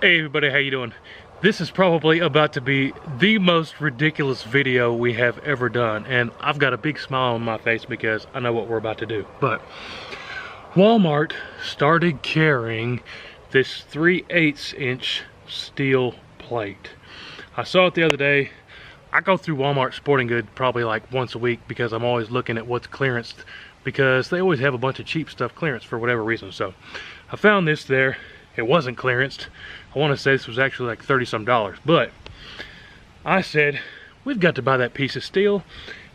Hey everybody, how you doing? This is probably about to be the most ridiculous video we have ever done, and I've got a big smile on my face because I know what we're about to do. But Walmart started carrying this 3/8 inch steel plate. I saw it the other day. I go through Walmart Sporting Goods probably like once a week because I'm always looking at what's clearanced, because they always have a bunch of cheap stuff clearance for whatever reason. So I found this there. It wasn't clearanced. I want to say this was actually like $30 some, but I said we've got to buy that piece of steel,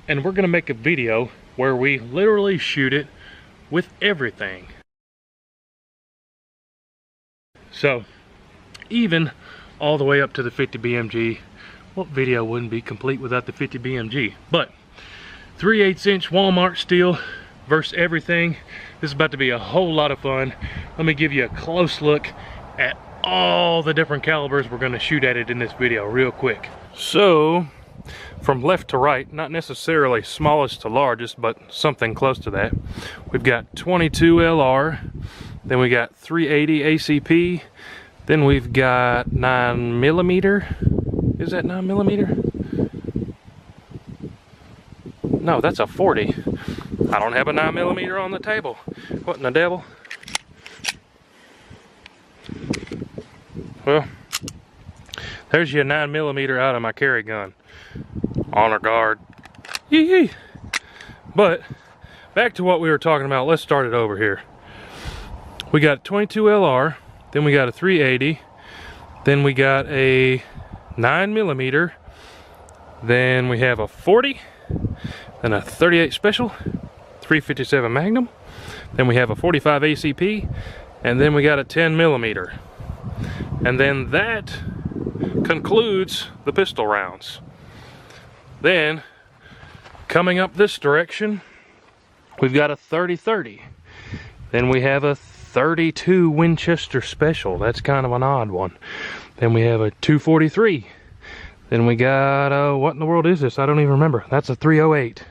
and we're gonna make a video where we literally shoot it with everything. So even all the way up to the 50 BMG. What video wouldn't be complete without the 50 BMG? But 3/8 inch Walmart steel versus everything. This is about to be a whole lot of fun. Let me give you a close look at all the different calibers we're going to shoot at it in this video real quick. So from left to right, not necessarily smallest to largest, but something close to that, we've got 22 LR, then we got 380 ACP, then we've got 9mm. Is that 9mm? No, that's a 40. I don't have a 9mm on the table. What in the devil? Well, there's your 9mm out of my carry gun. Honor guard. Yee-yee. But back to what we were talking about. Let's start it over here. We got 22 LR, then we got a 380, then we got a 9mm, then we have a 40, then a 38 special, 357 Magnum, then we have a 45 ACP, and then we got a 10mm. And then that concludes the pistol rounds. Then coming up this direction, we've got a 30-30. Then we have a 32 Winchester Special. That's kind of an odd one. Then we have a 243. Then we got a, what in the world is this? I don't even remember. That's a 308.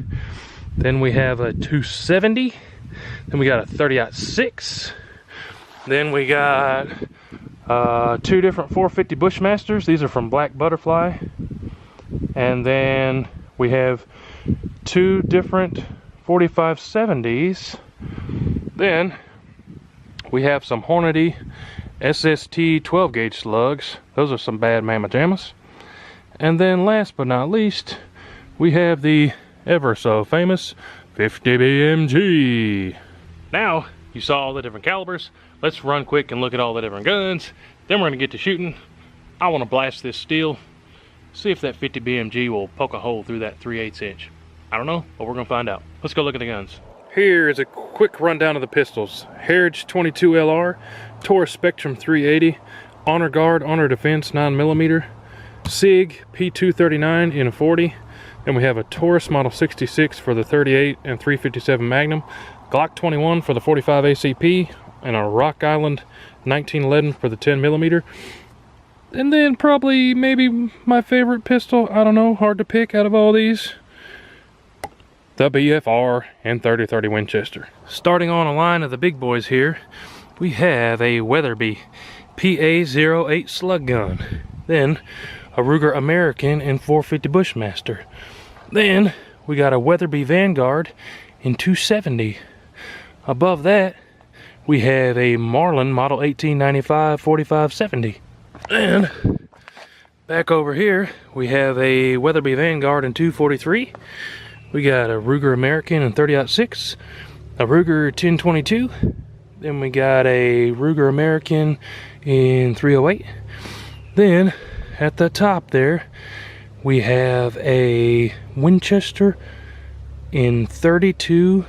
Then we have a 270. Then we got a 30-06. Then we got two different 450 Bushmasters. These are from Black Butterfly. And then we have two different 4570s. Then we have some Hornady SST 12 gauge slugs. Those are some bad mamma jammas. And then last but not least, we have the ever so famous 50 BMG. Now you saw all the different calibers. Let's run quick and look at all the different guns. Then we're gonna get to shooting. I wanna blast this steel, see if that 50 BMG will poke a hole through that 3/8 inch. I don't know, but we're gonna find out. Let's go look at the guns. Here is a quick rundown of the pistols. Heritage 22 LR, Taurus Spectrum 380, Honor Guard, Honor Defense 9mm, SIG P239 in a 40. Then we have a Taurus Model 66 for the 38 and 357 Magnum, Glock 21 for the 45 ACP, and a Rock Island 1911 for the 10mm. And then probably maybe my favorite pistol, I don't know, hard to pick out of all these, the BFR and 30-30 Winchester. Starting on a line of the big boys here, we have a Weatherby PA-08 slug gun. Then a Ruger American in 450 Bushmaster. Then we got a Weatherby Vanguard in 270. Above that, we have a Marlin Model 1895 4570. And back over here, we have a Weatherby Vanguard in 243. We got a Ruger American in 30-06, a Ruger 1022. Then we got a Ruger American in 308. Then at the top there, we have a Winchester in 32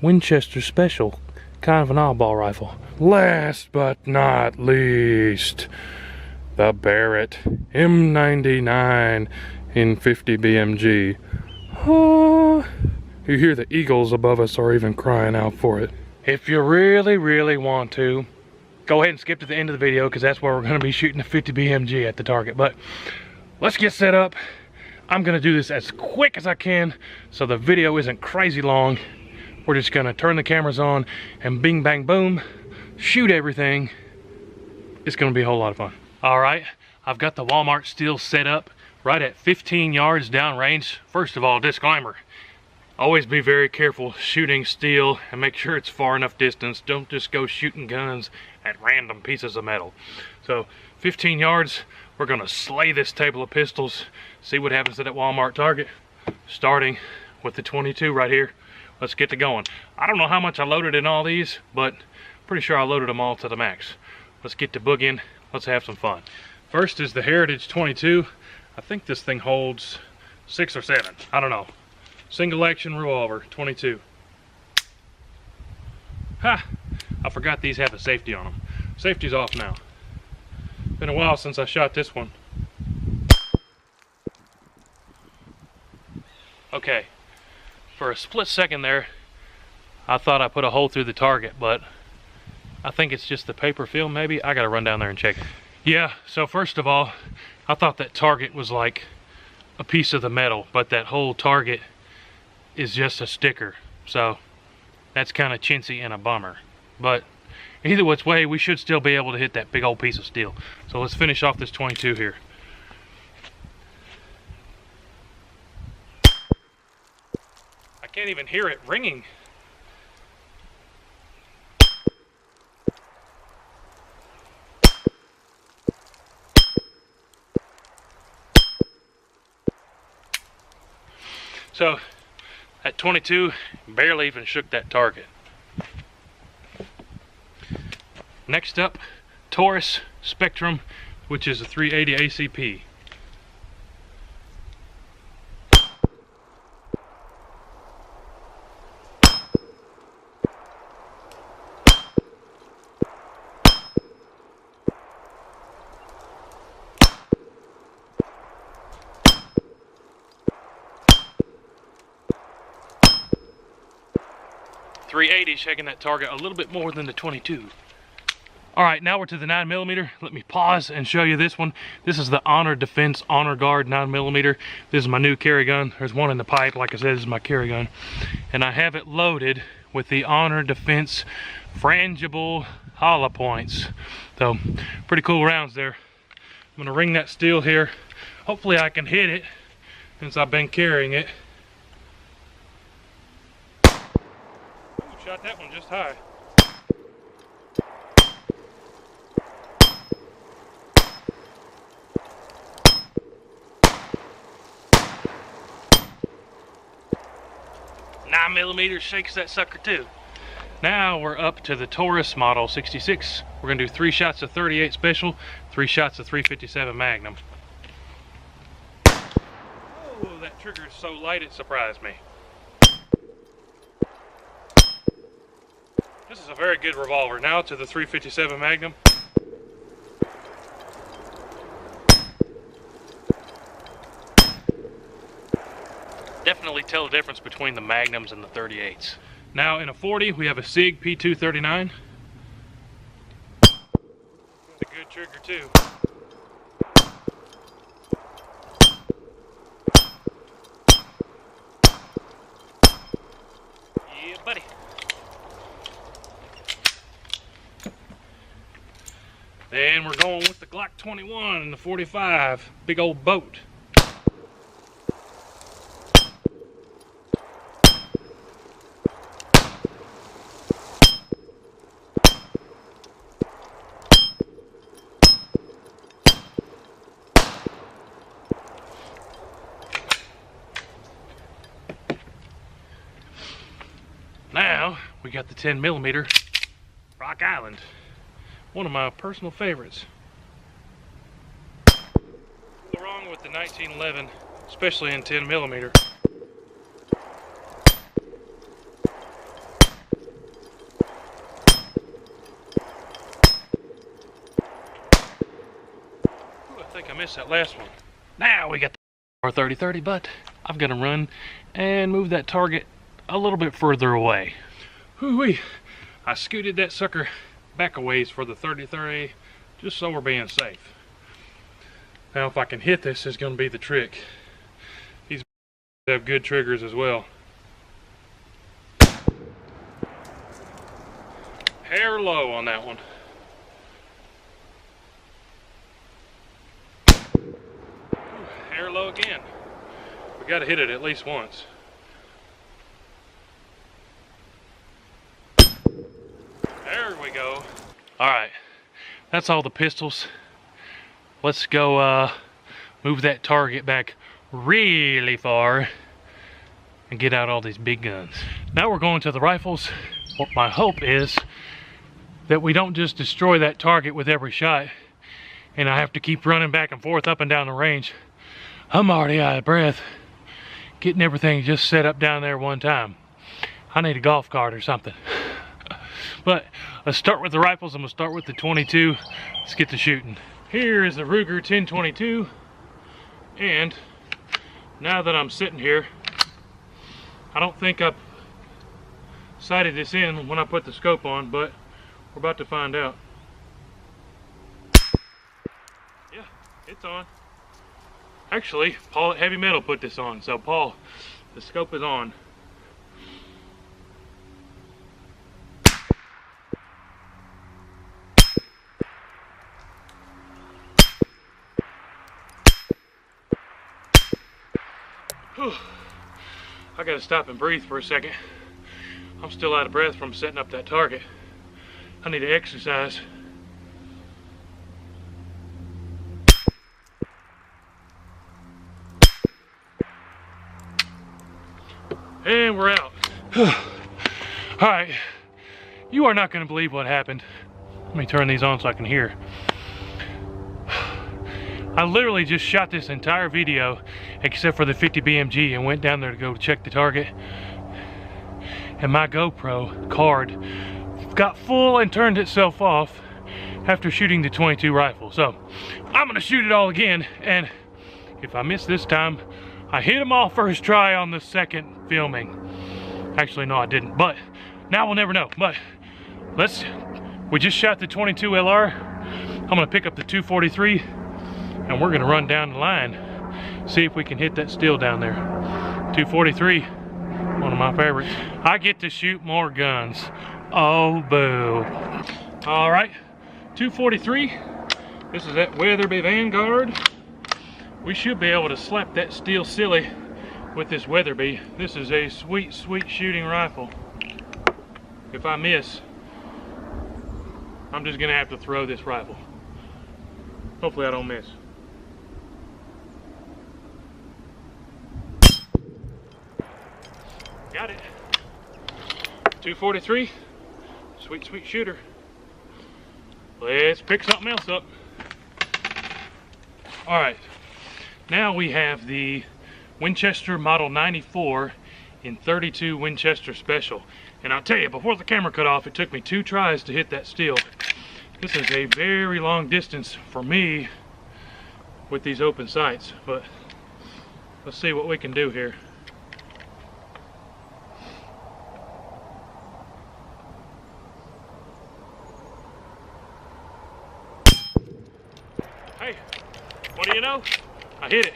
Winchester Special, kind of an oddball rifle. Last but not least, the Barrett M99 in 50 BMG. Oh, you hear the eagles above us are even crying out for it. If you really want to, go ahead and skip to the end of the video, because that's where we're going to be shooting the 50 BMG at the target. But let's get set up. I'm going to do this as quick as I can so the video isn't crazy long. We're just going to turn the cameras on and bing bang boom, shoot everything. It's going to be a whole lot of fun. All right, I've got the Walmart steel set up right at 15 yards downrange. First of all, disclaimer, always be very careful shooting steel and make sure it's far enough distance. Don't just go shooting guns at random pieces of metal. So 15 yards, we're gonna slay this table of pistols, see what happens to that Walmart target, starting with the 22 right here. Let's get to going. I don't know how much I loaded in all these, but pretty sure I loaded them all to the max. Let's get to boogieing. Let's have some fun. First is the Heritage 22. I think this thing holds 6 or 7. I don't know. Single action revolver, 22. Ha! I forgot these have a safety on them. Safety's off now. Been a while since I shot this one. Okay. For a split second there, I thought I put a hole through the target, but I think it's just the paper film maybe. I gotta run down there and check it. Yeah, so first of all, I thought that target was like a piece of the metal, but that whole target is just a sticker. So that's kind of chintzy and a bummer. But either which way, we should still be able to hit that big old piece of steel. So let's finish off this 22 here. I can't even hear it ringing. So that 22 barely even shook that target. Next up, Taurus Spectrum, which is a 380 ACP. .380 shaking that target a little bit more than the 22. All right, now we're to the 9mm. Let me pause and show you this one. This is the Honor Defense Honor Guard 9mm. This is my new carry gun. There's one in the pipe. Like I said, this is my carry gun. And I have it loaded with the Honor Defense frangible hollow points. So, pretty cool rounds there. I'm gonna ring that steel here. Hopefully I can hit it since I've been carrying it. Shot that one just high. .9mm shakes that sucker too. Now we're up to the Taurus Model 66. We're gonna do 3 shots of 38 Special, 3 shots of 357 Magnum. Oh, that trigger is so light it surprised me. This is a very good revolver. Now to the 357 Magnum. Definitely tell the difference between the Magnums and the 38s. Now in a 40, we have a SIG P239. A good trigger too. Yeah, buddy. Then we're going with the Glock 21 and the 45, big old boat. Now we got the 10mm Rock Island. One of my personal favorites. What's wrong with the 1911, especially in 10mm? Ooh, I think I missed that last one. Now we got the R3030, but I've got to run and move that target a little bit further away. Whoo-wee! I scooted that sucker back a ways for the 30-30 just so we're being safe. Now if I can hit this is going to be the trick. These have good triggers as well. Hair low on that one. We gotta hit it at least once. There we go. Alright, that's all the pistols. Let's go move that target back really far and get out all these big guns. Now we're going to the rifles. What my hope is that we don't just destroy that target with every shot and I have to keep running back and forth up and down the range. I'm already out of breath getting everything just set up down there one time. I need a golf cart or something. But let's start with the rifles. I'm gonna start with the 22. Let's get to shooting. Here is the Ruger 1022, and now that I'm sitting here, I don't think I've sighted this in when I put the scope on, but we're about to find out. Yeah, it's on. Actually, Paul at Heavy Metal put this on, so Paul, the scope is on. I gotta stop and breathe for a second. I'm still out of breath from setting up that target. I need to exercise. And we're out. Alright, you are not gonna believe what happened. Let me turn these on so I can hear. I literally just shot this entire video except for the 50 BMG and went down there to go check the target, and my GoPro card got full and turned itself off after shooting the 22 rifle. So I'm gonna shoot it all again, and if I miss this time, I hit them all first try on the second filming. Actually no, I didn't, but now we'll never know. But we just shot the 22 LR. I'm gonna pick up the 243 and we're gonna run down the line, see if we can hit that steel down there. 243, one of my favorites. I get to shoot more guns. Oh, boo. All right, 243. This is that Weatherby Vanguard. We should be able to slap that steel silly with this Weatherby. This is a sweet, sweet shooting rifle. If I miss, I'm just gonna have to throw this rifle. Hopefully I don't miss. Got it. 243. Sweet, sweet shooter. Let's pick something else up. Alright. Now we have the Winchester Model 94 in 32 Winchester Special. And I'll tell you, before the camera cut off, it took me 2 tries to hit that steel. This is a very long distance for me with these open sights. But let's see what we can do here. Hey, what do you know? I hit it.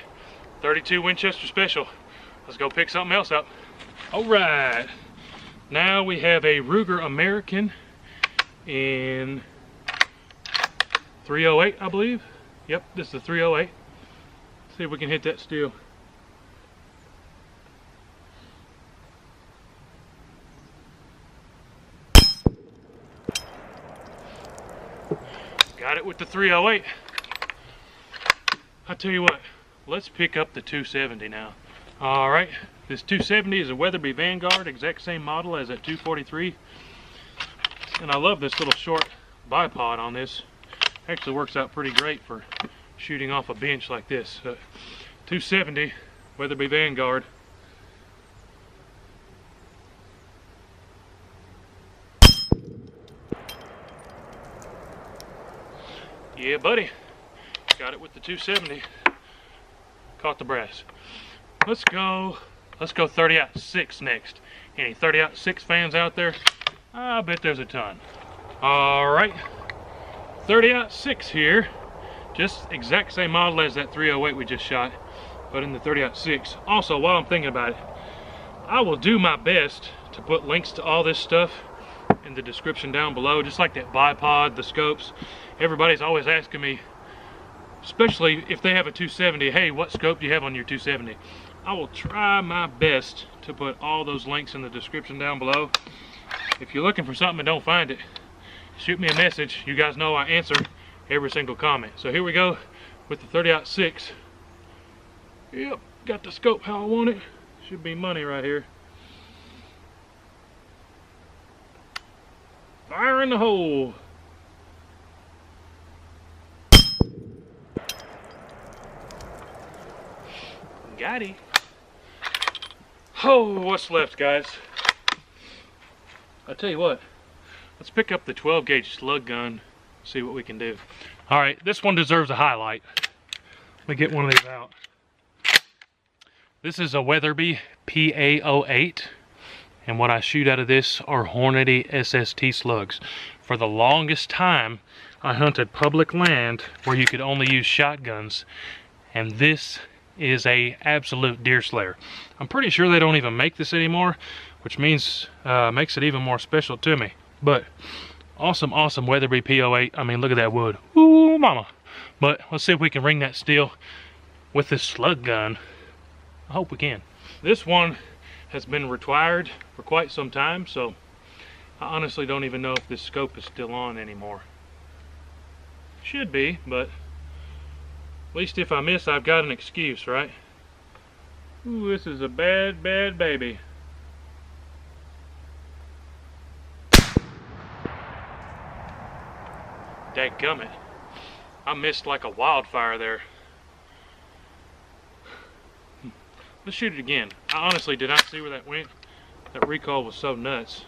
32 Winchester Special. Let's go pick something else up. All right. Now we have a Ruger American in 308, I believe. Yep, this is the 308. See if we can hit that steel. Got it with the 308. I tell you what, let's pick up the 270 now. All right, this 270 is a Weatherby Vanguard, exact same model as that 243. And I love this little short bipod on this. Actually works out pretty great for shooting off a bench like this. 270 Weatherby Vanguard. Yeah, buddy. Got it with the 270. Caught the brass. Let's go 30-06 next. Any 30-06 fans out there? I bet there's a ton. All right, 30-06 here. Just exact same model as that 308 we just shot, but in the 30-06. Also, while I'm thinking about it, I will do my best to put links to all this stuff in the description down below, just like that bipod, the scopes. Everybody's always asking me, especially if they have a 270, hey, what scope do you have on your 270? I will try my best to put all those links in the description down below. If you're looking for something and don't find it, shoot me a message. You guys know I answer every single comment. So here we go with the 30-06. Yep, got the scope how I want it. Should be money right here. Fire in the hole. Got it. Oh, what's left, guys? I'll tell you what. Let's pick up the 12 gauge slug gun. See what we can do. All right, this one deserves a highlight. Let me get one of these out. This is a Weatherby PA08. And what I shoot out of this are Hornady SST slugs. For the longest time, I hunted public land where you could only use shotguns. And this is a absolute deer slayer. I'm pretty sure they don't even make this anymore, which means makes it even more special to me. But awesome, awesome Weatherby P08. I mean, look at that wood. Ooh, mama. But let's see if we can ring that steel with this slug gun. I hope we can. This one has been retired for quite some time, so I honestly don't even know if this scope is still on anymore. Should be, but at least if I miss, I've got an excuse, right? Ooh, this is a bad, bad baby. Dadgummit. I missed like a wildfire there. Let's shoot it again. I honestly did not see where that went. That recoil was so nuts.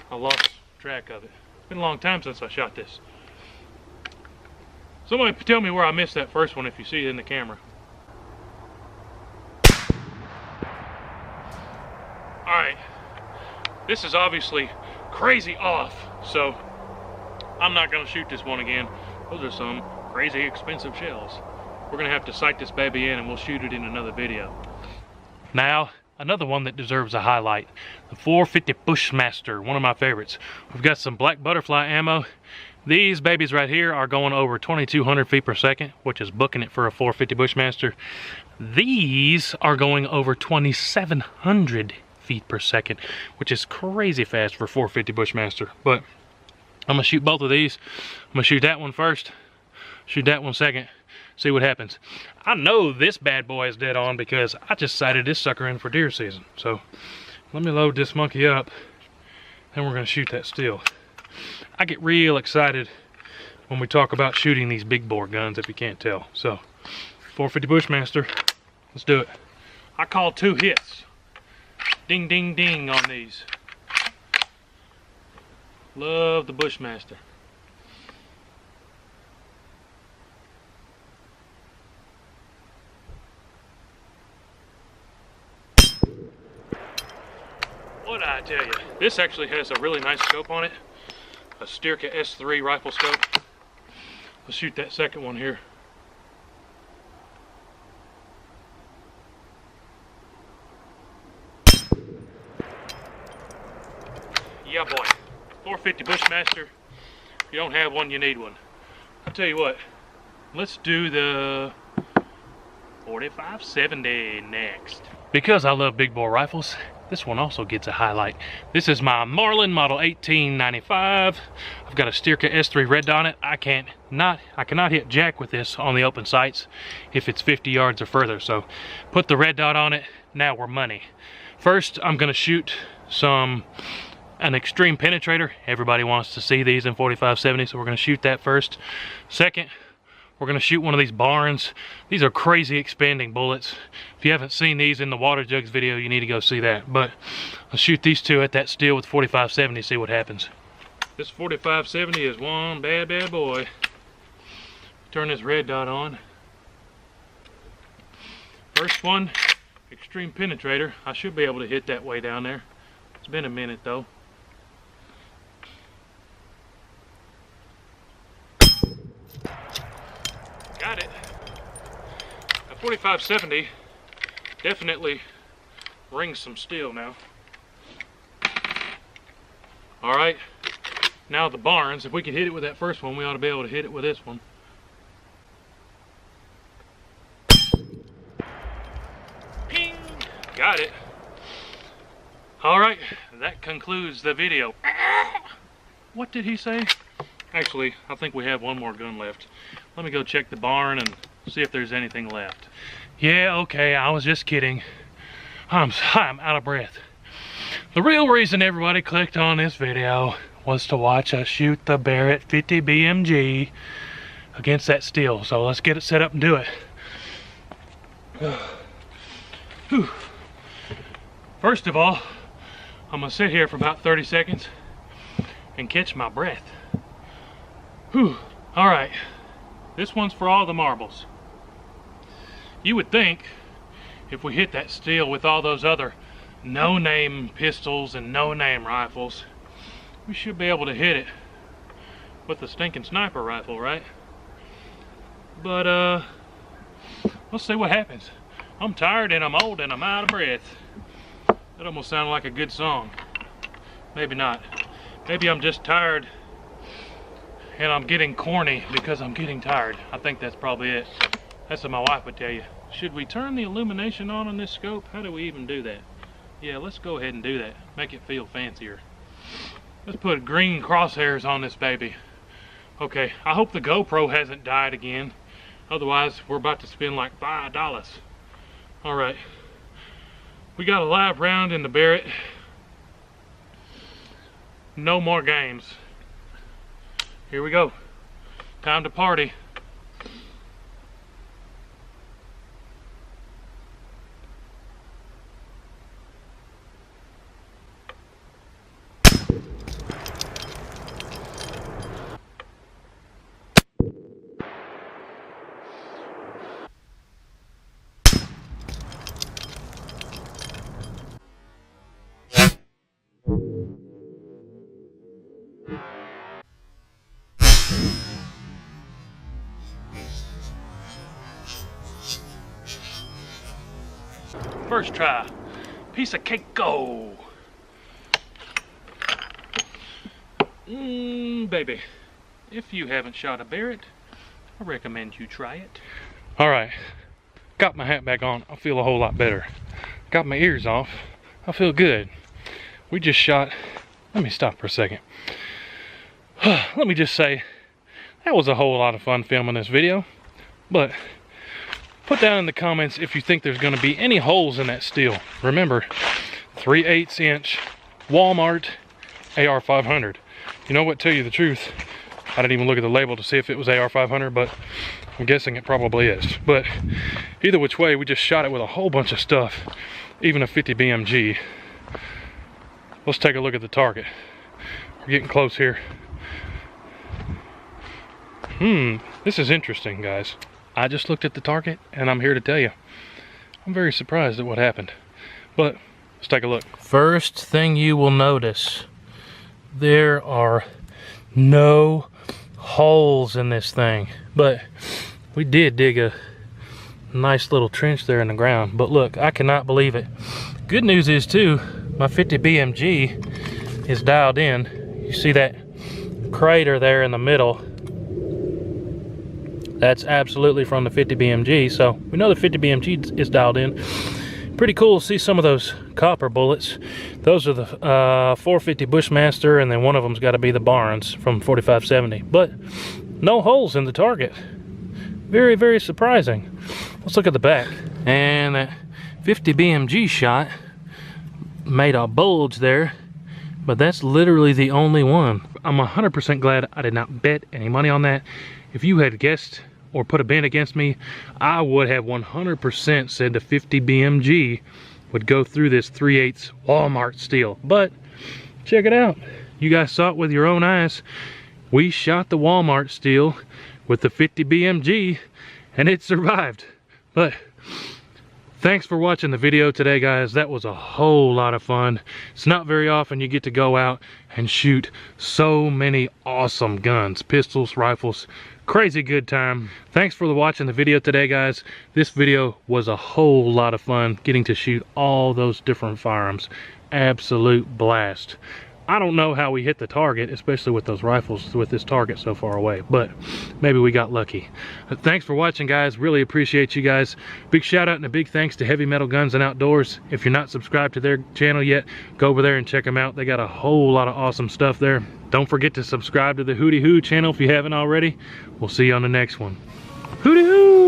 I lost track of it. It's been a long time since I shot this. Somebody tell me where I missed that first one if you see it in the camera. Alright. This is obviously crazy off, so I'm not going to shoot this one again. Those are some crazy expensive shells. We're going to have to sight this baby in and we'll shoot it in another video. Now, another one that deserves a highlight. The 450 Bushmaster, one of my favorites. We've got some black butterfly ammo. These babies right here are going over 2,200 feet per second, which is booking it for a 450 Bushmaster. These are going over 2,700 feet per second, which is crazy fast for 450 Bushmaster. But I'm gonna shoot both of these. I'm gonna shoot that one first, shoot that one second, see what happens. I know this bad boy is dead on because I just sighted this sucker in for deer season. So let me load this monkey up, then we're gonna shoot that still. I get real excited when we talk about shooting these big bore guns, if you can't tell. So 450 Bushmaster, let's do it. I call 2 hits. Ding, ding, ding on these. Love the Bushmaster. What'd I tell you? This actually has a really nice scope on it. A Styrka S3 rifle scope. Let's shoot that second one here. Yeah, boy. 450 Bushmaster. If you don't have one, you need one. I'll tell you what. Let's do the 4570 next. Because I love big bore rifles, this one also gets a highlight. This is my Marlin model 1895. I've got a Styrka S3 red dot on it. I cannot hit jack with this on the open sights if it's 50 yards or further. So put the red dot on it. Now we're money. First, I'm gonna shoot an extreme penetrator. Everybody wants to see these in 4570, so we're gonna shoot that first. Second, we're gonna shoot one of these Barnes. These are crazy expanding bullets. If you haven't seen these in the water jugs video, you need to go see that. But I'll shoot these two at that steel with 4570, see what happens. This 4570 is one bad, bad boy. Turn this red dot on. First one, extreme penetrator. I should be able to hit that way down there. It's been a minute though. Got it. A 4570 definitely rings some steel now. Alright, now the Barnes. If we could hit it with that first one, we ought to be able to hit it with this one. Ping! Alright, that concludes the video. What did he say? Actually, I think we have one more gun left. Let me go check the barn and see if there's anything left. Yeah, okay, I was just kidding. I'm out of breath. The real reason everybody clicked on this video was to watch us shoot the Barrett 50 BMG against that steel. So let's get it set up and do it. Whew. First of all, I'm gonna sit here for about 30 seconds and catch my breath. Whew. All right, this one's for all the marbles. You would think if we hit that steel with all those other no-name pistols and no-name rifles, we should be able to hit it with the stinking sniper rifle, right? But let's see what happens. I'm tired and I'm old and I'm out of breath. That almost sounded like a good song. Maybe not. Maybe I'm just tired and I'm getting corny because I'm getting tired. I think that's probably it. That's what my wife would tell you. Should we turn the illumination on this scope? How do we even do that? Yeah, let's go ahead and do that. Make it feel fancier. Let's put green crosshairs on this baby. Okay, I hope the GoPro hasn't died again. Otherwise, we're about to spend like $5. All right. We got a live round in the Barrett. No more games. Here we go. Time to party. First try, piece of cake go. Baby, if you haven't shot a Barrett, I recommend you try it. All right, got my hat back on. I feel a whole lot better. Got my ears off. I feel good. We just shot, let me stop for a second. Let me just say, that was a whole lot of fun filming this video, but put down in the comments if you think there's going to be any holes in that steel. Remember, 3/8 inch Walmart AR500. You know what, tell you the truth, I didn't even look at the label to see if it was AR500, but I'm guessing it probably is. But either which way, we just shot it with a whole bunch of stuff, even a 50 BMG. Let's take a look at the target. We're getting close here. This is interesting, guys. I just looked at the target and I'm here to tell you, I'm very surprised at what happened. But let's take a look. First thing you will notice, there are no holes in this thing. But we did dig a nice little trench there in the ground. But look, I cannot believe it. Good news is too, my 50 BMG is dialed in. You see that crater there in the middle? That's absolutely from the 50 BMG, so we know the 50 BMG is dialed in. Pretty cool to see some of those copper bullets. Those are the 450 Bushmaster, and then one of them's got to be the Barnes from 4570. But no holes in the target. Very, very surprising. Let's look at the back. And that 50 BMG shot made a bulge there, but that's literally the only one. I'm 100% glad I did not bet any money on that. If you had guessed or put a bid against me, I would have 100% said the 50 BMG would go through this 3/8 Walmart steel. But check it out. You guys saw it with your own eyes. We shot the Walmart steel with the 50 BMG and it survived. But thanks for watching the video today, guys. That was a whole lot of fun. It's not very often you get to go out and shoot so many awesome guns, pistols, rifles. Crazy good time. Thanks for watching the video today, guys. This video was a whole lot of fun getting to shoot all those different firearms. Absolute blast. I don't know how we hit the target, especially with those rifles with this target so far away, but maybe we got lucky. Thanks for watching, guys. Really appreciate you guys. Big shout out and a big thanks to Heavy Metal Guns and Outdoors. If you're not subscribed to their channel yet, go over there and check them out. They got a whole lot of awesome stuff there. Don't forget to subscribe to the WHOTEEWHO channel if you haven't already. We'll see you on the next one. WHOTEEWHO!